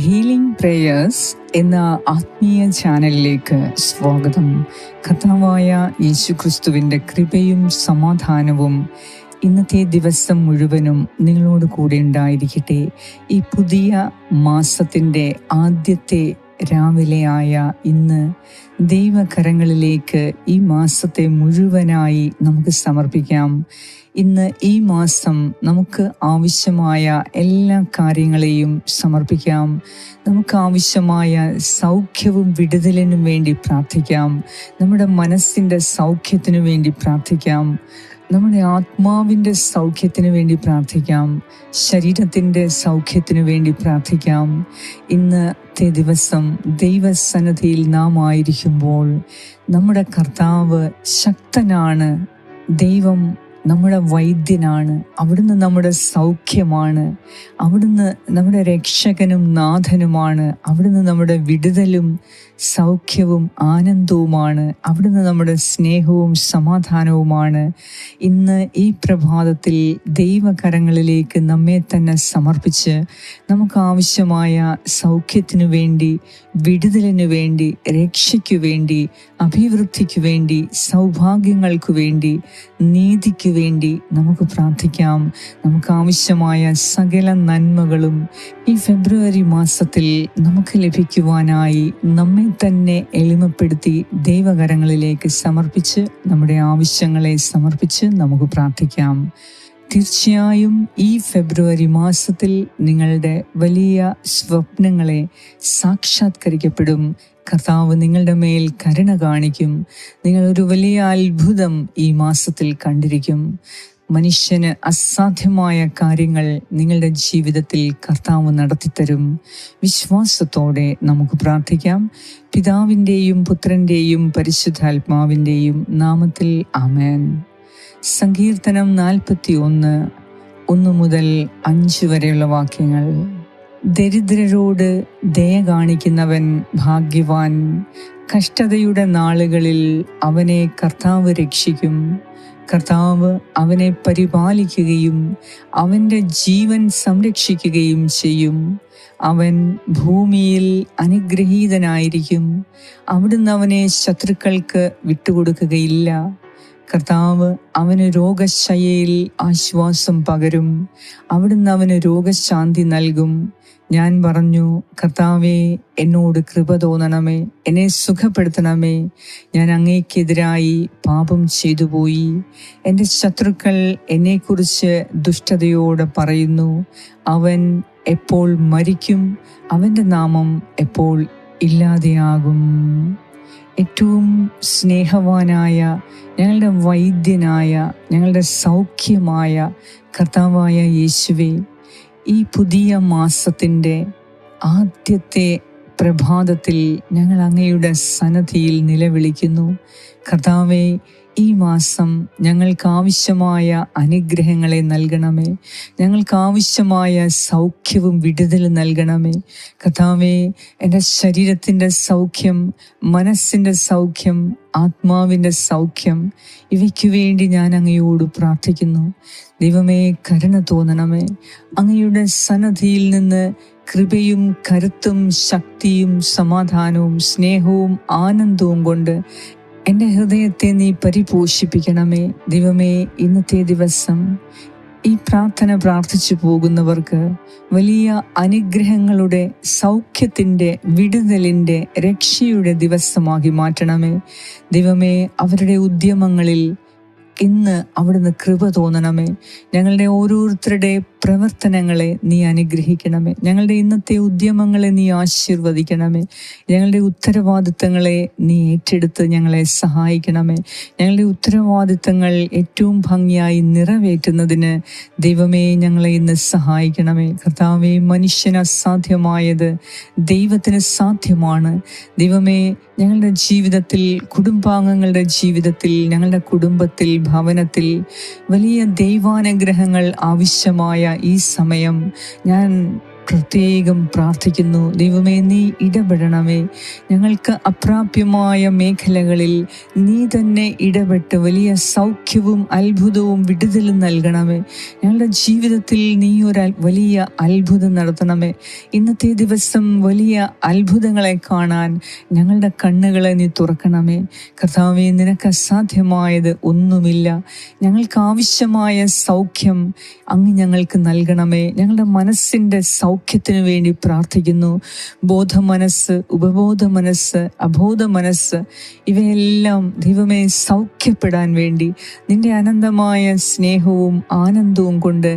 Healing prayers എന്ന ആത്മീയ ചാനലിലേക്ക് സ്വാഗതം. കർത്താവായ യേശുക്രിസ്തുവിൻ്റെ കൃപയും സമാധാനവും ഇന്നത്തെ ദിവസം മുഴുവനും നിങ്ങളോട് കൂടെ ഉണ്ടായിരിക്കട്ടെ. ഈ പുതിയ മാസത്തിൻ്റെ ആദ്യത്തെ രാവിലെയായ ഇന്ന് ദൈവകരങ്ങളിലേക്ക് ഈ മാസത്തെ മുഴുവനായി നമുക്ക് സമർപ്പിക്കാം. ഇന്ന് ഈ മാസം നമുക്ക് ആവശ്യമായ എല്ലാ കാര്യങ്ങളെയും സമർപ്പിക്കാം. നമുക്ക് ആവശ്യമായ സൗഖ്യവും വിടുതലിനും വേണ്ടി പ്രാർത്ഥിക്കാം. നമ്മുടെ മനസ്സിൻ്റെ സൗഖ്യത്തിനു വേണ്ടി പ്രാർത്ഥിക്കാം. നമ്മുടെ ആത്മാവിൻ്റെ സൗഖ്യത്തിന് വേണ്ടി പ്രാർത്ഥിക്കാം. ശരീരത്തിൻ്റെ സൗഖ്യത്തിന് വേണ്ടി പ്രാർത്ഥിക്കാം. ഇന്നത്തെ ദിവസം ദൈവസന്നിധിയിൽ നാം ആയിരിക്കുമ്പോൾ നമ്മുടെ കർത്താവ് ശക്തനാണ്. ദൈവം നമ്മുടെ വൈദ്യനാണ്. അവിടുന്ന് നമ്മുടെ സൗഖ്യമാണ്. അവിടുന്ന് നമ്മുടെ രക്ഷകനും നാഥനുമാണ്. അവിടുന്ന് നമ്മുടെ വിടുതലും സൗഖ്യവും ആനന്ദവുമാണ്. അവിടുന്ന് നമ്മുടെ സ്നേഹവും സമാധാനവുമാണ്. ഇന്ന് ഈ പ്രഭാതത്തിൽ ദൈവകരങ്ങളിലേക്ക് നമ്മെ തന്നെ സമർപ്പിച്ച് നമുക്ക് ആവശ്യമായ സൗഖ്യത്തിനു വേണ്ടി, വിടുതലിനു വേണ്ടി, രക്ഷയ്ക്കു വേണ്ടി, അഭിവൃദ്ധിക്കു വേണ്ടി, സൗഭാഗ്യങ്ങൾക്കു വേണ്ടി, നീതിക്ക് വേണ്ടി നമുക്ക് പ്രാർത്ഥിക്കാം. നമുക്ക് ആവശ്യമായ സകല നന്മകളും ഈ ഫെബ്രുവരി മാസത്തിൽ നമുക്ക് ലഭിക്കുവാനായി നമ്മെ തന്നെ എളിമപ്പെടുത്തി ദൈവകരങ്ങളിലേക്ക് സമർപ്പിച്ച് നമ്മുടെ ആവശ്യങ്ങളെ സമർപ്പിച്ച് നമുക്ക് പ്രാർത്ഥിക്കാം. തീർച്ചയായും ഈ ഫെബ്രുവരി മാസത്തിൽ നിങ്ങളുടെ വലിയ സ്വപ്നങ്ങളെ സാക്ഷാത്കരിക്കപ്പെടും. കർത്താവ് നിങ്ങളുടെ മേൽ കരുണ കാണിക്കും. നിങ്ങളൊരു വലിയ അത്ഭുതം ഈ മാസത്തിൽ കണ്ടിരിക്കും. മനുഷ്യന് അസാധ്യമായ കാര്യങ്ങൾ നിങ്ങളുടെ ജീവിതത്തിൽ കർത്താവ് നടത്തിത്തരും. വിശ്വാസത്തോടെ നമുക്ക് പ്രാർത്ഥിക്കാം. പിതാവിൻ്റെയും പുത്രൻ്റെയും പരിശുദ്ധാത്മാവിൻ്റെയും നാമത്തിൽ ആമേൻ. സങ്കീർത്തനം 41:1 മുതൽ 5 വരെയുള്ള വാക്യങ്ങൾ. ദരിദ്രരോട് ദയ കാണിക്കുന്നവൻ ഭാഗ്യവാൻ. കഷ്ടതയുടെ നാളുകളിൽ അവനെ കർത്താവ് രക്ഷിക്കും. കർത്താവ് അവനെ പരിപാലിക്കുകയും അവൻ്റെ ജീവൻ സംരക്ഷിക്കുകയും ചെയ്യും. അവൻ ഭൂമിയിൽ അനുഗ്രഹീതനായിരിക്കും. അവിടുന്ന് അവനെ ശത്രുക്കൾക്ക് വിട്ടുകൊടുക്കുകയില്ല. കർത്താവ് അവന് രോഗശയ്യയിൽ ആശ്വാസം പകരും. അവിടുന്ന് അവന് രോഗശാന്തി നൽകും. ഞാൻ പറഞ്ഞു, കർത്താവേ, എന്നോട് കൃപ തോന്നണമേ, എന്നെ സുഖപ്പെടുത്തണമേ. ഞാൻ അങ്ങേക്കെതിരായി പാപം ചെയ്തുപോയി. എൻ്റെ ശത്രുക്കൾ എന്നെക്കുറിച്ച് ദുഷ്ടതയോടെ പറയുന്നു. അവൻ എപ്പോൾ മരിക്കും? അവൻ്റെ നാമം എപ്പോൾ ഇല്ലാതെയാകും? ഏറ്റവും സ്നേഹവാനായ, ഞങ്ങളുടെ വൈദ്യനായ, ഞങ്ങളുടെ സൗഖ്യമായ കർത്താവായ യേശുവേ, ഈ പുതിയ മാസത്തിൻ്റെ ആദ്യത്തെ പ്രഭാതത്തിൽ ഞങ്ങൾ അങ്ങയുടെ സന്നിധിയിൽ നിലവിളിക്കുന്നു. കർത്താവേ, ഈ മാസം ഞങ്ങൾക്ക് ആവശ്യമായ അനുഗ്രഹങ്ങളെ നൽകണമേ. ഞങ്ങൾക്ക് ആവശ്യമായ സൗഖ്യവും വിടുതലും നൽകണമേ. കർത്താവേ, എൻ്റെ ശരീരത്തിൻ്റെ സൗഖ്യം, മനസ്സിൻ്റെ സൗഖ്യം, ആത്മാവിൻ്റെ സൗഖ്യം, ഇവയ്ക്കു വേണ്ടി ഞാൻ അങ്ങയോട് പ്രാർത്ഥിക്കുന്നു. ദൈവമേ, കരുണ തോന്നണമേ. അങ്ങയുടെ സന്നിധിയിൽ നിന്ന് കൃപയും കരുത്തും ശക്തിയും സമാധാനവും സ്നേഹവും ആനന്ദവും കൊണ്ട് എൻ്റെ ഹൃദയത്തെ നീ പരിപോഷിപ്പിക്കണമേ. ദൈവമേ, ഇന്നത്തെ ദിവസം ഈ പ്രാർത്ഥന പ്രാർത്ഥിച്ചു പോകുന്നവർക്ക് വലിയ അനുഗ്രഹങ്ങളുടെ, സൗഖ്യത്തിൻ്റെ, വിടുതലിൻ്റെ, രക്ഷയുടെ ദിവസമാക്കി മാറ്റണമേ. ദൈവമേ, അവരുടെ ഉദ്യമങ്ങളിൽ ഇന്ന് അവിടുന്ന് കൃപ തോന്നണമേ. ഞങ്ങളുടെ ഓരോരുത്തരുടെ പ്രവർത്തനങ്ങളെ നീ അനുഗ്രഹിക്കണമേ. ഞങ്ങളുടെ ഇന്നത്തെ ഉദ്യമങ്ങളെ നീ ആശീർവദിക്കണമേ. ഞങ്ങളുടെ ഉത്തരവാദിത്തങ്ങളെ നീ ഏറ്റെടുത്ത് ഞങ്ങളെ സഹായിക്കണമേ. ഞങ്ങളുടെ ഉത്തരവാദിത്തങ്ങൾ ഏറ്റവും ഭംഗിയായി നിറവേറ്റുന്നതിന് ദൈവമേ ഞങ്ങളെ ഇന്ന് സഹായിക്കണമേ. കർത്താവേ, മനുഷ്യന് അസാധ്യമായത് ദൈവത്തിന് സാധ്യമാണ്. ദൈവമേ, ഞങ്ങളുടെ ജീവിതത്തിൽ, കുടുംബാംഗങ്ങളുടെ ജീവിതത്തിൽ, ഞങ്ങളുടെ കുടുംബത്തിൽ, ഭവനത്തിൽ വലിയ ദൈവാനുഗ്രഹങ്ങൾ ആവശ്യമായ ഈ സമയം ഞാൻ പ്രത്യേകം പ്രാർത്ഥിക്കുന്നു. ദൈവമേ, നീ ഇടപെടണമേ. ഞങ്ങൾക്ക് അപ്രാപ്യമായ മേഖലകളിൽ നീ തന്നെ ഇടപെട്ട് വലിയ സൗഖ്യവും അത്ഭുതവും വിടുതലും നൽകണമേ. ഞങ്ങളുടെ ജീവിതത്തിൽ നീ ഒരു വലിയ അത്ഭുതം നടത്തണമേ. ഇന്നത്തെ ദിവസം വലിയ അത്ഭുതങ്ങളെ കാണാൻ ഞങ്ങളുടെ കണ്ണുകളെ നീ തുറക്കണമേ. കർത്താവേ, നിനക്ക് അസാധ്യമായത് ഒന്നുമില്ല. ഞങ്ങൾക്ക് ആവശ്യമായ സൗഖ്യം അങ്ങ് ഞങ്ങൾക്ക് നൽകണമേ. ഞങ്ങളുടെ മനസ്സിൻ്റെ സൗഖ്യത്തിനു വേണ്ടി പ്രാർത്ഥിക്കുന്നു. ബോധ മനസ്സ്, ഉപബോധ മനസ്സ്, അബോധ മനസ്സ്, ഇവയെല്ലാം ദൈവമേ സൗഖ്യപ്പെടാൻ വേണ്ടി നിന്റെ അനന്തമായ സ്നേഹവും ആനന്ദവും കൊണ്ട്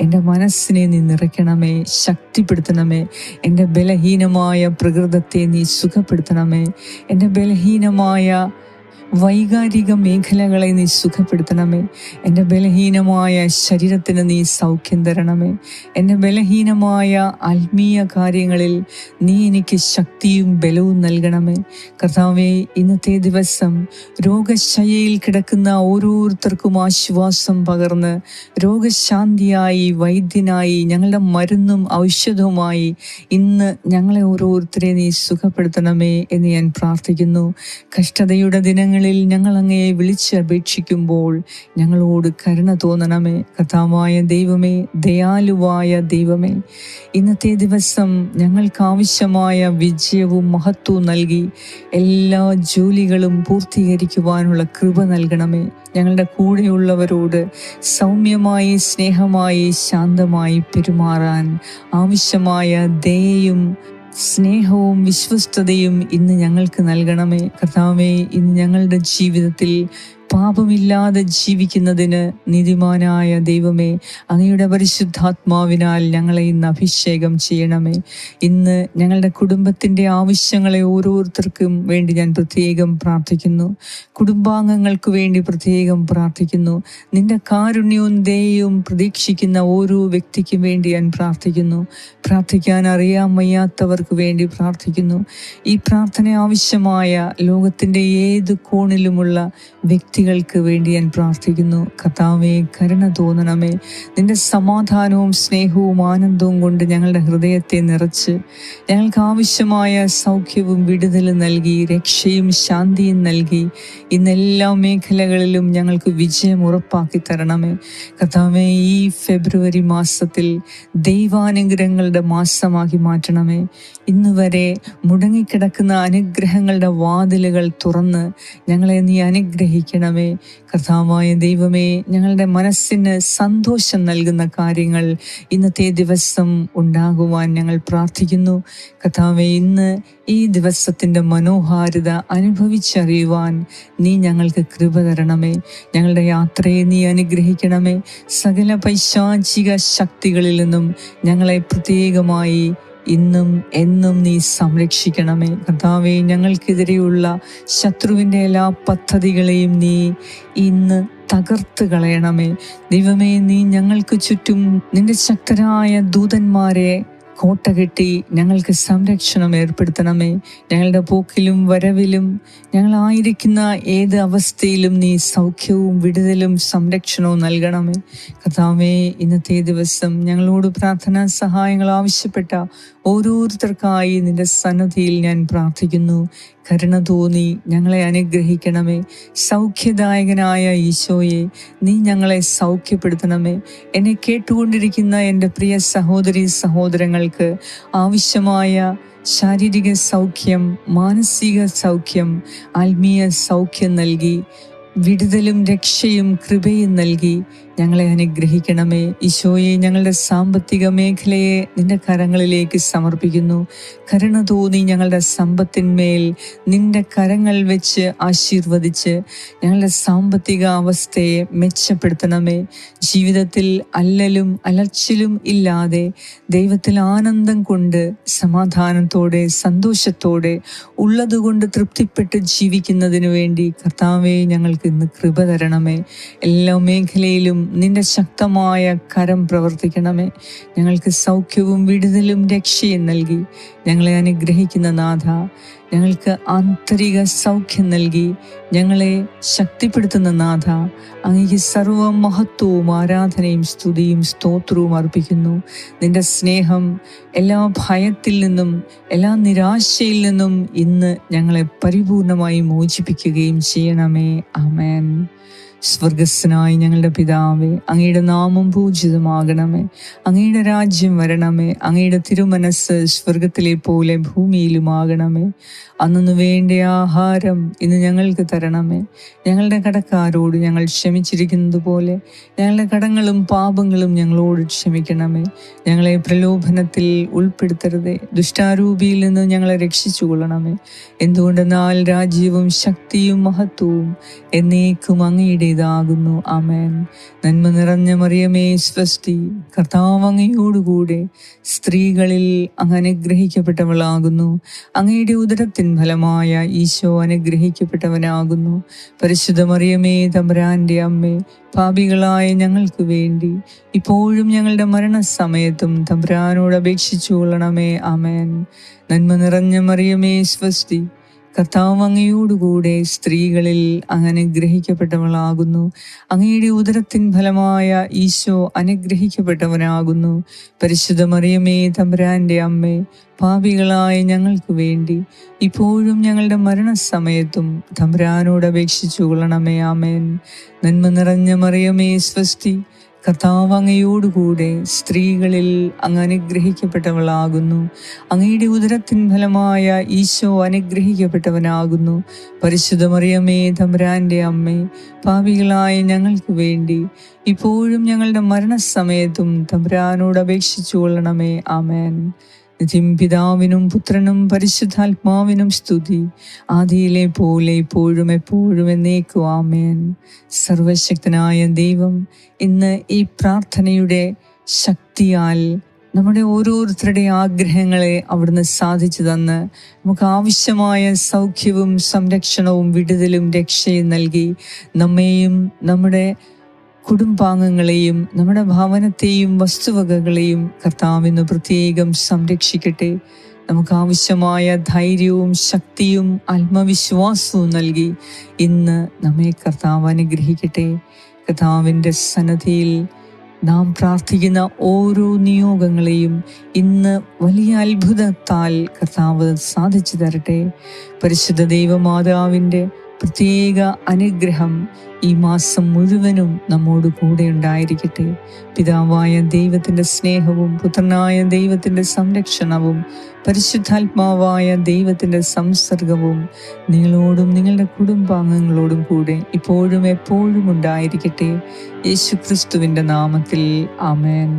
എൻ്റെ മനസ്സിനെ നീ നിറയ്ക്കണമേ, ശക്തിപ്പെടുത്തണമേ. എൻ്റെ ബലഹീനമായ പ്രകൃതത്തെ നീ സുഖപ്പെടുത്തണമേ. എൻ്റെ ബലഹീനമായ വൈകാരിക മേഖലകളെ നീ സുഖപ്പെടുത്തണമേ. എൻ്റെ ബലഹീനമായ ശരീരത്തിന് നീ സൗഖ്യം തരണമേ. എൻ്റെ ബലഹീനമായ ആത്മീയ കാര്യങ്ങളിൽ നീ എനിക്ക് ശക്തിയും ബലവും നൽകണമേ. കർത്താവേ, ഇന്നത്തെ ദിവസം രോഗശയ്യയിൽ കിടക്കുന്ന ഓരോരുത്തർക്കും ആശ്വാസം പകർന്ന് രോഗശാന്തിയായി, വൈദ്യനായി, ഞങ്ങളുടെ മരുന്നും ഔഷധവുമായി ഇന്ന് ഞങ്ങളെ ഓരോരുത്തരെ നീ സുഖപ്പെടുത്തണമേ എന്ന് ഞാൻ പ്രാർത്ഥിക്കുന്നു. കഷ്ടതയുടെ ദിനങ്ങളിൽ ഞങ്ങൾ അങ്ങയെ വിളിച്ചപേക്ഷിക്കുമ്പോൾ ഞങ്ങളോട് കരുണ തോന്നണമേ. കർത്താവായ ദൈവമേ, ദയാലുവായ ദൈവമേ, ഇന്നത്തെ ദിവസം ഞങ്ങൾക്ക് ആവശ്യമായ വിജയവും മഹത്വവും നൽകി എല്ലാ ജോലികളും പൂർത്തീകരിക്കുവാനുള്ള കൃപ നൽകണമേ. ഞങ്ങളുടെ കൂടെയുള്ളവരോട് സൗമ്യമായി, സ്നേഹമായി, ശാന്തമായി പെരുമാറാൻ ആവശ്യമായ ദയയും സ്നേഹവും വിശ്വസ്തതയും ഇന്ന് ഞങ്ങൾക്ക് നൽകണമേ. കർത്താവേ, ഇന്ന് ഞങ്ങളുടെ ജീവിതത്തിൽ പാപമില്ലാതെ ജീവിക്കുന്നതിന് നീതിമാനായ ദൈവമേ, അങ്ങയുടെ പരിശുദ്ധാത്മാവിനാൽ ഞങ്ങളെ ഇന്ന് അഭിഷേകം ചെയ്യണമേ. ഇന്ന് ഞങ്ങളുടെ കുടുംബത്തിൻ്റെ ആവശ്യങ്ങളെ ഓരോരുത്തർക്കും വേണ്ടി ഞാൻ പ്രത്യേകം പ്രാർത്ഥിക്കുന്നു. കുടുംബാംഗങ്ങൾക്ക് വേണ്ടി പ്രത്യേകം പ്രാർത്ഥിക്കുന്നു. നിന്റെ കാരുണ്യവും ദയയും പ്രതീക്ഷിക്കുന്ന ഓരോ വ്യക്തിക്കും വേണ്ടി ഞാൻ പ്രാർത്ഥിക്കുന്നു. പ്രാർത്ഥിക്കാൻ അറിയാൻ വയ്യാത്തവർക്ക് വേണ്ടി പ്രാർത്ഥിക്കുന്നു. ഈ പ്രാർത്ഥന ആവശ്യമായ ലോകത്തിൻ്റെ ഏത് കോണിലുമുള്ള വ്യക്തികൾക്ക് വേണ്ടി ഞാൻ പ്രാർത്ഥിക്കുന്നു. കർത്താവേ, കരുണ തോന്നണമേ. നിന്റെ സമാധാനവും സ്നേഹവും ആനന്ദവും കൊണ്ട് ഞങ്ങളുടെ ഹൃദയത്തെ നിറച്ച് ഞങ്ങൾക്ക് ആവശ്യമായ സൗഖ്യവും വിടുതലും നൽകി രക്ഷയും ശാന്തിയും നൽകി ഇന്നെല്ലാ മേഖലകളിലും ഞങ്ങൾക്ക് വിജയം ഉറപ്പാക്കി തരണമേ. കർത്താവേ, ഈ ഫെബ്രുവരി മാസത്തിൽ ദൈവാനുഗ്രഹങ്ങളുടെ മാസമാക്കി മാറ്റണമേ. ഇന്നുവരെ മുടങ്ങിക്കിടക്കുന്ന അനുഗ്രഹങ്ങളുടെ വാതിലുകൾ തുറന്ന് ഞങ്ങളെ നീ അനുഗ്രഹിക്കണമേ. കർത്താവായ ദൈവമേ, ഞങ്ങളുടെ മനസ്സിന് സന്തോഷം നൽകുന്ന കാര്യങ്ങൾ ഇന്നത്തെ ദിവസം ഉണ്ടാകുവാൻ ഞങ്ങൾ പ്രാർത്ഥിക്കുന്നു. കർത്താവേ, ഇന്ന് ഈ ദിവസത്തിൻ്റെ മനോഹാരിത അനുഭവിച്ചറിയുവാൻ നീ ഞങ്ങൾക്ക് കൃപ തരണമേ. ഞങ്ങളുടെ യാത്രയെ നീ അനുഗ്രഹിക്കണമേ. സകല പൈശാചിക ശക്തികളിൽ നിന്നും ഞങ്ങളെ പ്രത്യേകമായി ഇന്നും എന്നും നീ സംരക്ഷിക്കണമേ. കർത്താവേ, ഞങ്ങൾക്കെതിരെയുള്ള ശത്രുവിൻ്റെ എല്ലാ പദ്ധതികളെയും നീ ഇന്ന് തകർത്ത് കളയണമേ. ദൈവമേ, നീ ഞങ്ങൾക്ക് ചുറ്റും നിന്റെ ശക്തരായ ദൂതന്മാരെ കോട്ട കെട്ടി ഞങ്ങൾക്ക് സംരക്ഷണം ഏർപ്പെടുത്തണമേ. ഞങ്ങളുടെ പോക്കിലും വരവിലും ഞങ്ങളായിരിക്കുന്ന ഏത് അവസ്ഥയിലും നീ സൗഖ്യവും വിടുതലും സംരക്ഷണവും നൽകണമേ. കർത്താവേ, ഇന്നത്തെ ദിവസം ഞങ്ങളോട് പ്രാർത്ഥനാ സഹായങ്ങൾ ആവശ്യപ്പെട്ട ഓരോരുത്തർക്കായി നിന്റെ സന്നിധിയിൽ ഞാൻ പ്രാർത്ഥിക്കുന്നു. കരുണ തോന്നി ഞങ്ങളെ അനുഗ്രഹിക്കണമേ. സൗഖ്യദായകനായ ഈശോയെ, നീ ഞങ്ങളെ സൗഖ്യപ്പെടുത്തണമേ. എന്നെ കേട്ടുകൊണ്ടിരിക്കുന്ന എൻ്റെ പ്രിയ സഹോദരി സഹോദരങ്ങൾക്ക് ആവശ്യമായ ശാരീരിക സൗഖ്യം, മാനസിക സൗഖ്യം, ആത്മീയ സൗഖ്യം നൽകി വിടുതലും രക്ഷയും കൃപയും നൽകി ഞങ്ങളെ അനുഗ്രഹിക്കണമേ. ഈശോയെ, ഞങ്ങളുടെ സാമ്പത്തിക മേഖലയെ നിന്റെ കരങ്ങളിലേക്ക് സമർപ്പിക്കുന്നു. കരുണ തോന്നി ഞങ്ങളുടെ സമ്പത്തിന്മേൽ നിന്റെ കരങ്ങൾ വെച്ച് ആശീർവദിച്ച് ഞങ്ങളുടെ സാമ്പത്തിക അവസ്ഥയെ മെച്ചപ്പെടുത്തണമേ. ജീവിതത്തിൽ അല്ലലും അലച്ചിലും ഇല്ലാതെ ദൈവത്തിൽ ആനന്ദം കൊണ്ട് സമാധാനത്തോടെ സന്തോഷത്തോടെ ഉള്ളതുകൊണ്ട് തൃപ്തിപ്പെട്ട് ജീവിക്കുന്നതിനു വേണ്ടി കർത്താവേ, ഞങ്ങൾക്ക് ഇന്ന് കൃപ തരണമേ. എല്ലാ മേഖലയിലും നിന്റെ ശക്തമായ കരം പ്രവർത്തിക്കണമേ. ഞങ്ങൾക്ക് സൗഖ്യവും വിടുതലും രക്ഷയും നൽകി ഞങ്ങളെ അനുഗ്രഹിക്കുന്ന നാഥ, ഞങ്ങൾക്ക് ആന്തരിക സൗഖ്യം നൽകി ഞങ്ങളെ ശക്തിപ്പെടുത്തുന്ന നാഥ, അങ്ങേക്ക് സർവ്വ മഹത്വവും ആരാധനയും സ്തുതിയും സ്തോത്രവും അർപ്പിക്കുന്നു. നിന്റെ സ്നേഹം എല്ലാ ഭയത്തിൽ നിന്നും എല്ലാ നിരാശയിൽ നിന്നും ഇന്ന് ഞങ്ങളെ പരിപൂർണമായി മോചിപ്പിക്കുകയും ചെയ്യണമേ. ആമേൻ. സ്വർഗസ്ഥനായ ഞങ്ങളുടെ പിതാവേ, അങ്ങയുടെ നാമം പൂജിതമാകണമേ. അങ്ങയുടെ രാജ്യം വരണമേ. അങ്ങയുടെ തിരുമനസ് സ്വർഗത്തിലെ പോലെ ഭൂമിയിലുമാകണമേ. അന്നു വേണ്ട ആഹാരം ഇന്ന് ഞങ്ങൾക്ക് തരണമേ. ഞങ്ങളുടെ കടക്കാരോട് ഞങ്ങൾ ക്ഷമിച്ചിരിക്കുന്നത് പോലെ ഞങ്ങളുടെ കടങ്ങളും പാപങ്ങളും ഞങ്ങളോട് ക്ഷമിക്കണമേ. ഞങ്ങളെ പ്രലോഭനത്തിൽ ഉൾപ്പെടുത്തരുതേ, ദുഷ്ടാരൂപിയിൽ നിന്ന് ഞങ്ങളെ രക്ഷിച്ചുകൊള്ളണമേ. എന്തുകൊണ്ടെന്നാൽ രാജ്യവും ശക്തിയും മഹത്വവും എന്നേക്കും അങ്ങയുടേതാകുന്നു. ആമേൻ. നന്മ നിറഞ്ഞ മറിയമേ സ്വസ്തി, കർത്താവ് അങ്ങയോടുകൂടെ സ്ത്രീകളിൽ അങ്ങ് അനുഗ്രഹിക്കപ്പെട്ടവളാകുന്നു. അങ്ങയുടെ ഉദരത്തിൻ ഫലമായ ഈശോ അനുഗ്രഹിക്കപ്പെട്ടവനാകുന്നു. പരിശുദ്ധ മറിയമേ തമ്പുരാന്റെ അമ്മേ, പാപികളായ ഞങ്ങൾക്ക് വേണ്ടി ഇപ്പോഴും ഞങ്ങളുടെ മരണസമയത്തും തമ്പുരാനോട് അപേക്ഷിച്ചു കൊള്ളണമേ. ആമേൻ. നന്മ നിറഞ്ഞ മറിയമേ സ്വസ്തി, കർത്താവ് അങ്ങയോടുകൂടെ സ്ത്രീകളിൽ അങ്ങ് അനുഗ്രഹിക്കപ്പെട്ടവളാകുന്നു. അങ്ങയുടെ ഉദരത്തിൻ ഫലമായ ഈശോ അനുഗ്രഹിക്കപ്പെട്ടവനാകുന്നു. പരിശുദ്ധ മറിയമേ തമ്പുരാന്റെ അമ്മേ, പാപികളായ ഞങ്ങൾക്ക് വേണ്ടി ഇപ്പോഴും ഞങ്ങളുടെ മരണസമയത്തും തമ്പുരാനോട് അപേക്ഷിച്ചു കൊള്ളണമേ. ആമേൻ. നന്മ നിറഞ്ഞ മറിയമേ സ്വസ്തി, കർത്താവ് അങ്ങയോടുകൂടെ സ്ത്രീകളിൽ അങ്ങ് അനുഗ്രഹിക്കപ്പെട്ടവളാകുന്നു. അങ്ങയുടെ ഉദരത്തിൻ ഫലമായ ഈശോ അനുഗ്രഹിക്കപ്പെട്ടവനാകുന്നു. പരിശുദ്ധ മറിയമേ തമ്പുരാന്റെ അമ്മേ, പാപികളായ ഞങ്ങൾക്ക് വേണ്ടി ഇപ്പോഴും ഞങ്ങളുടെ മരണസമയത്തും തമ്പുരാനോട് അപേക്ഷിച്ചു കൊള്ളണമേ. ആമേൻ. നിത്യം പിതാവിനും പുത്രനും പരിശുദ്ധാത്മാവിനും സ്തുതി, ആദിയിലെ പോലെ ഇപ്പോഴും എപ്പോഴും എന്നേക്കും. ആമേൻ. സർവശക്തനായ ദൈവം ഇന്ന് ഈ പ്രാർത്ഥനയുടെ ശക്തിയാൽ നമ്മുടെ ഓരോരുത്തരുടെ ആഗ്രഹങ്ങളെ അവിടുന്ന് സാധിച്ചു തന്ന് നമുക്ക് ആവശ്യമായ സൗഖ്യവും സംരക്ഷണവും വിടുതലും രക്ഷയും നൽകി നമ്മെയും നമ്മുടെ കുടുംബാംഗങ്ങളെയും നമ്മുടെ ഭവനത്തെയും വസ്തുവകകളെയും കർത്താവിന് പ്രത്യേകം സംരക്ഷിക്കട്ടെ. നമുക്ക് ആവശ്യമായ ധൈര്യവും ശക്തിയും ആത്മവിശ്വാസവും നൽകി ഇന്ന് നമ്മെ കർത്താവ് അനുഗ്രഹിക്കട്ടെ. കർത്താവിൻ്റെ സന്നിധിയിൽ നാം പ്രാർത്ഥിക്കുന്ന ഓരോ നിയോഗങ്ങളെയും ഇന്ന് വലിയ അത്ഭുതത്താൽ കർത്താവ് സാധിച്ചു തരട്ടെ. പരിശുദ്ധ ദൈവമാതാവിൻ്റെ പ്രത്യേക അനുഗ്രഹം ഈ മാസം മുഴുവനും നമ്മോട് കൂടെ ഉണ്ടായിരിക്കട്ടെ. പിതാവായ ദൈവത്തിൻ്റെ സ്നേഹവും പുത്രനായ ദൈവത്തിൻ്റെ സംരക്ഷണവും പരിശുദ്ധാത്മാവായ ദൈവത്തിൻ്റെ സംസർഗവും നിങ്ങളോടും നിങ്ങളുടെ കുടുംബാംഗങ്ങളോടും കൂടെ ഇപ്പോഴും എപ്പോഴും ഉണ്ടായിരിക്കട്ടെ. യേശുക്രിസ്തുവിൻ്റെ നാമത്തിൽ ആമേൻ.